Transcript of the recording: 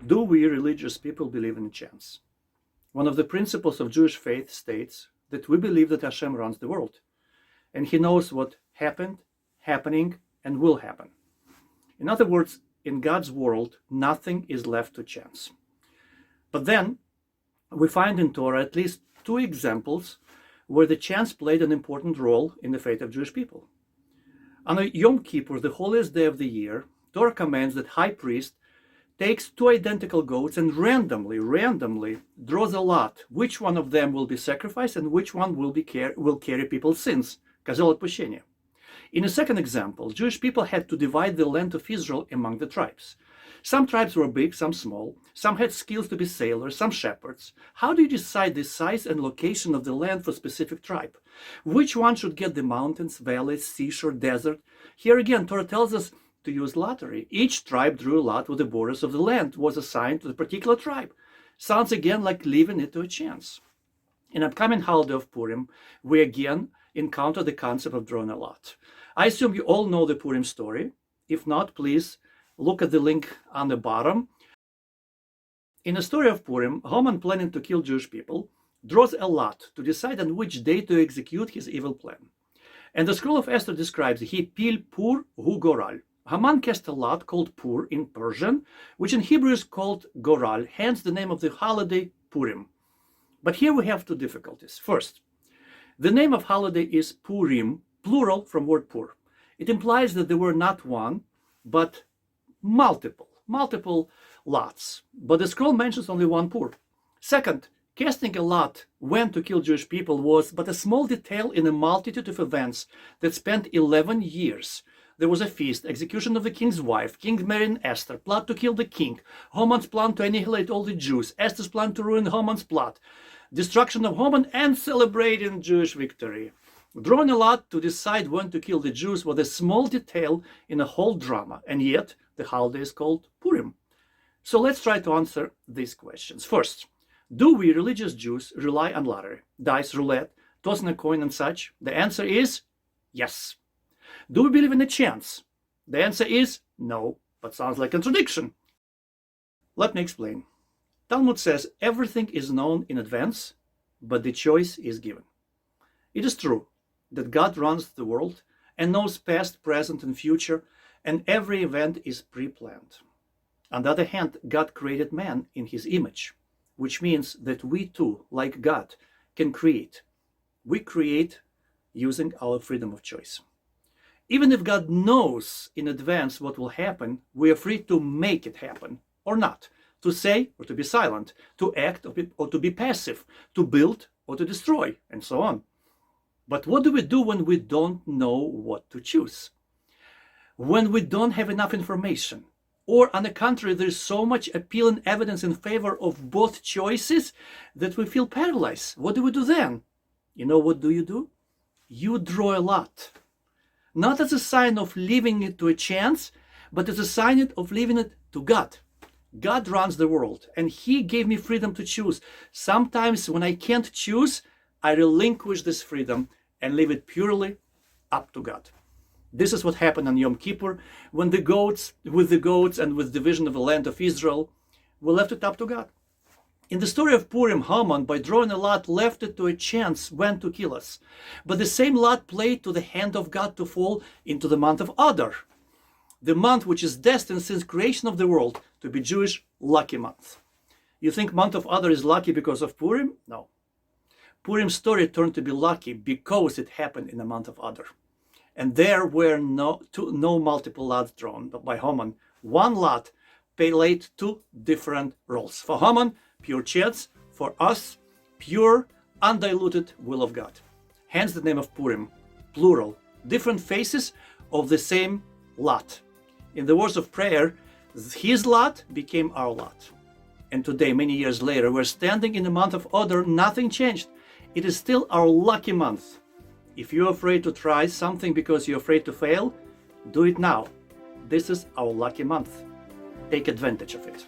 Do we religious people believe in chance? One of the principles of Jewish faith states that we believe that Hashem runs the world, and He knows what happened, happening, and will happen. In other words, in God's world, nothing is left to chance. But then, we find in Torah at least two examples where the chance played an important role in the fate of Jewish people. On Yom Kippur, the holiest day of the year, Torah commands that high priest takes two identical goats and randomly draws a lot which one of them will be sacrificed and which one will carry people's sins. Козел отпущения. In a second example, Jewish people had to divide the land of Israel among the tribes. Some tribes were big, some small. Some had skills to be sailors, some shepherds. How do you decide the size and location of the land for a specific tribe? Which one should get the mountains, valleys, seashore, desert? Here again, Torah tells us to use lottery. Each tribe drew a lot with the borders of the land was assigned to the particular tribe. Sounds again like leaving it to a chance. In upcoming holiday of Purim, we again encounter the concept of drawing a lot. I assume you all know the Purim story. If not, please look at the link on the bottom. In the story of Purim, Haman, planning to kill Jewish people, draws a lot to decide on which day to execute his evil plan. And the scroll of Esther describes he pil pur hu goral. Haman cast a lot called Pur in Persian, which in Hebrew is called Goral, hence the name of the holiday Purim. But here we have two difficulties. First, the name of holiday is Purim, plural from word pur. It implies that there were not one, but multiple lots. But the scroll mentions only one pur. Second, casting a lot when to kill Jewish people was but a small detail in a multitude of events that spanned 11 years. There was a feast, execution of the king's wife, King marrying Esther, plot to kill the king, Haman's plan to annihilate all the Jews, Esther's plan to ruin Haman's plot, destruction of Haman, and celebrating Jewish victory. Drawing a lot to decide when to kill the Jews was a small detail in a whole drama, and yet the holiday is called Purim. So let's try to answer these questions. First, do we religious Jews rely on lottery, dice, roulette, tossing a coin and such? The answer is yes. Do we believe in a chance? The answer is no, but sounds like a contradiction. Let me explain. Talmud says everything is known in advance, but the choice is given. It is true that God runs the world and knows past, present, and future, and every event is pre-planned. On the other hand, God created man in his image, which means that we too, like God, can create. We create using our freedom of choice. Even if God knows in advance what will happen, we are free to make it happen or not, to say or to be silent, to act or to be passive, to build or to destroy, and so on. But what do we do when we don't know what to choose? When we don't have enough information, or on the contrary, there is so much appealing evidence in favor of both choices that we feel paralyzed. What do we do then? You know what do? You draw a lot. Not as a sign of leaving it to a chance, but as a sign of leaving it to God. God runs the world, and He gave me freedom to choose. Sometimes when I can't choose, I relinquish this freedom and leave it purely up to God. This is what happened on Yom Kippur, when with the goats and with division of the land of Israel, we left it up to God. In the story of Purim, Haman, by drawing a lot, left it to a chance when to kill us. But the same lot played to the hand of God to fall into the month of Adar, the month which is destined since creation of the world to be Jewish lucky month. You think month of Adar is lucky because of Purim? No. Purim's story turned to be lucky because it happened in the month of Adar. And there were no multiple lots drawn by Haman. One lot played two different roles. For Haman, pure chance. For us, pure, undiluted will of God. Hence the name of Purim, plural, different faces of the same lot. In the words of prayer, his lot became our lot. And today, many years later, we're standing in the month of Adar, nothing changed. It is still our lucky month. If you're afraid to try something because you're afraid to fail, do it now. This is our lucky month. Take advantage of it.